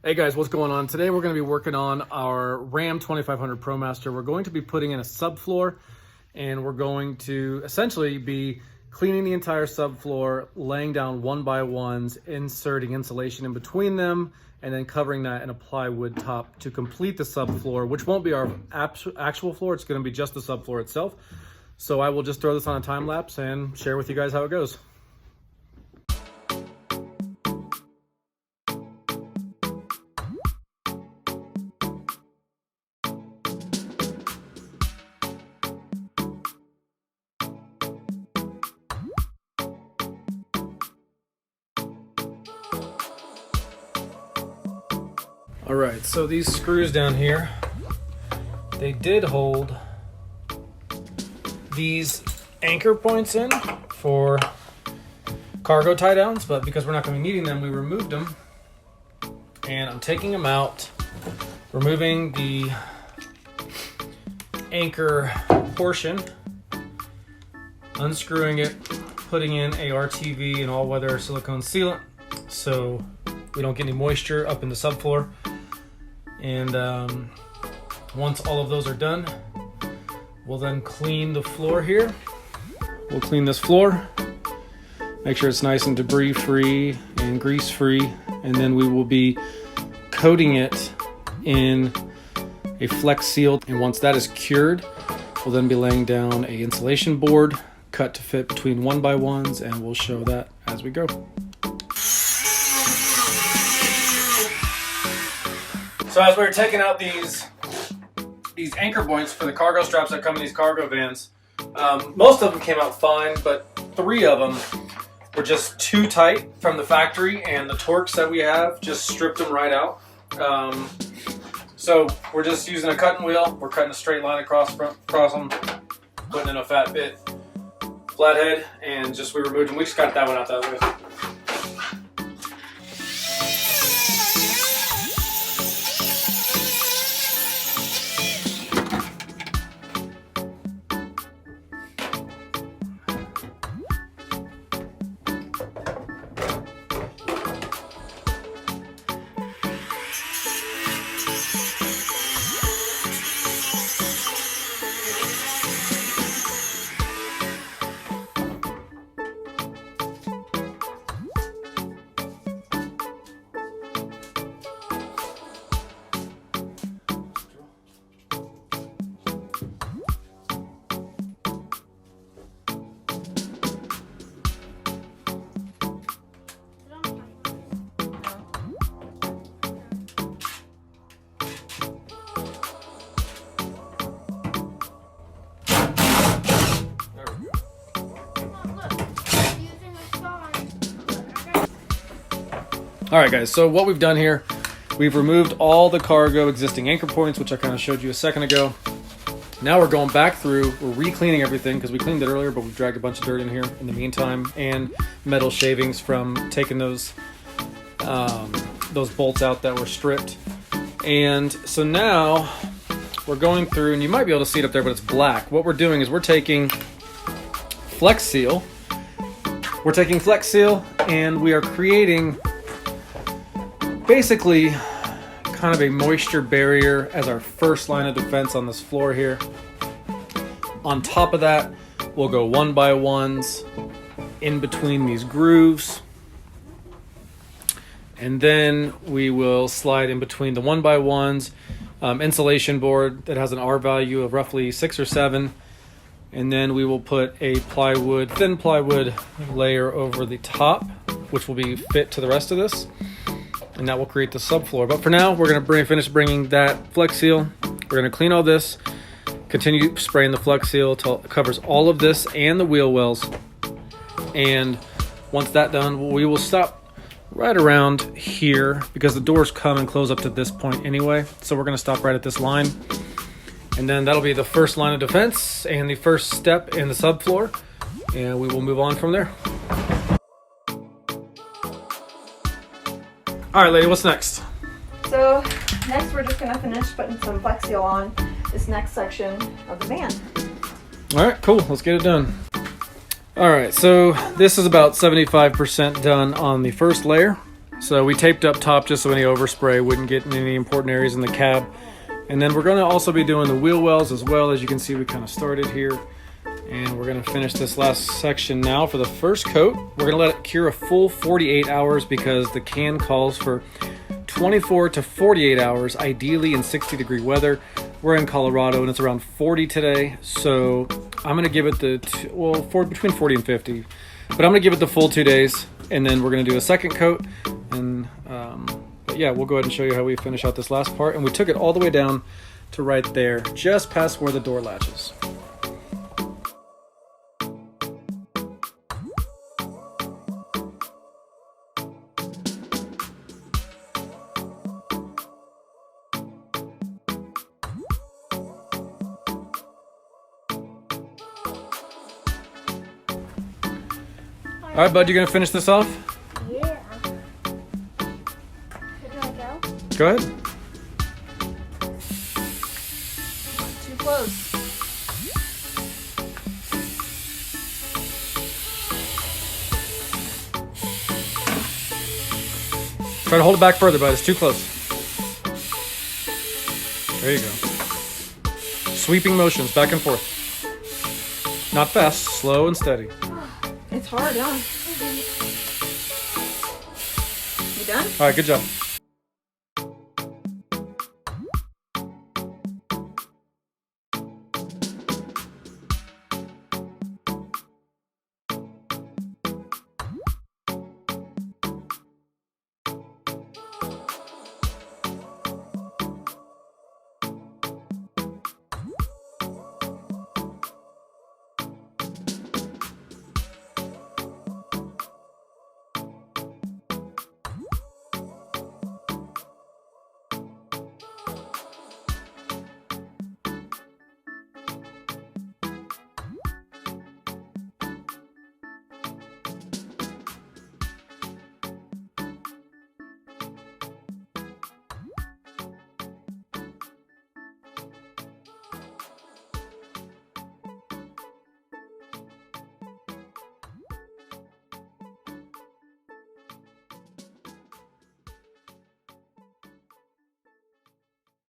Hey guys, what's going on? Today we're going to be working on our Ram 2500 Promaster. We're going to be putting in a subfloor, and we're going to essentially be cleaning the entire subfloor, laying down one by ones, inserting insulation in between them, and then covering that in a plywood top to complete the subfloor, which won't be our actual floor. It's going to be just the subfloor itself. So I will just throw this on a time lapse and share with you guys how it goes. All right, so these screws down here, they did hold these anchor points in for cargo tie downs, but because we're not going to be needing them, we removed them. And I'm taking them out, removing the anchor portion, unscrewing it, putting in a RTV and all-weather silicone sealant so we don't get any moisture up in the subfloor. And once all of those are done, we'll then clean the floor here. We'll clean this floor, make sure it's nice and debris free and grease free, and then we will be coating it in a Flexseal. And once that is cured, we'll then be laying down a insulation board cut to fit between one by ones, and we'll show that as we go. So as we were taking out these anchor points for the cargo straps that come in these cargo vans, most of them came out fine, but 3 of them were just too tight from the factory, and the Torx that we have just stripped them right out. So we're just using a cutting wheel. We're cutting a straight line across them, putting in a fat bit flathead, and we removed them. We just got that one out that way. All right, guys, so what we've done here, we've removed all the cargo existing anchor points, which I kind of showed you a second ago. Now we're going back through, we're re-cleaning everything because we cleaned it earlier, but we've dragged a bunch of dirt in here in the meantime, and metal shavings from taking those bolts out that were stripped. And so now we're going through, and you might be able to see it up there, but it's black. What we're doing is we're taking Flexseal. We're taking Flexseal, and we are creating basically kind of a moisture barrier as our first line of defense on this floor here. On top of that, we'll go one by ones in between these grooves, and then we will slide in between the one by ones, insulation board that has an R value of roughly 6 or 7, and then we will put a thin plywood layer over the top, which will be fit to the rest of this, and that will create the subfloor. But for now, we're going to finish bringing that Flexseal. We're going to clean all this, continue spraying the Flexseal till it covers all of this and the wheel wells. And once that's done, we will stop right around here because the doors come and close up to this point anyway. So we're going to stop right at this line. And then that'll be the first line of defense and the first step in the subfloor. And we will move on from there. All right, lady, what's next? So next we're just gonna finish putting some Flexseal on this next section of the van. All right, cool, let's get it done. All right, so this is about 75% done on the first layer. So we taped up top just so any overspray wouldn't get in any important areas in the cab. And then we're going to also be doing the wheel wells as well. As you can see, we kind of started here. And we're going to finish this last section now for the first coat. We're going to let it cure a full 48 hours because the can calls for 24 to 48 hours, ideally in 60-degree weather. We're in Colorado and it's around 40 today. So I'm going to give it between 40 and 50. But I'm going to give it the full 2 days. And then we're going to do a second coat. And but yeah, we'll go ahead and show you how we finish out this last part. And we took it all the way down to right there, just past where the door latches. All right, bud, you gonna finish this off? Yeah. Should I go? Go ahead. Too close. Try to hold it back further, bud. It's too close. There you go. Sweeping motions, back and forth. Not fast, slow and steady. It's hard, huh? You done? All right, good job.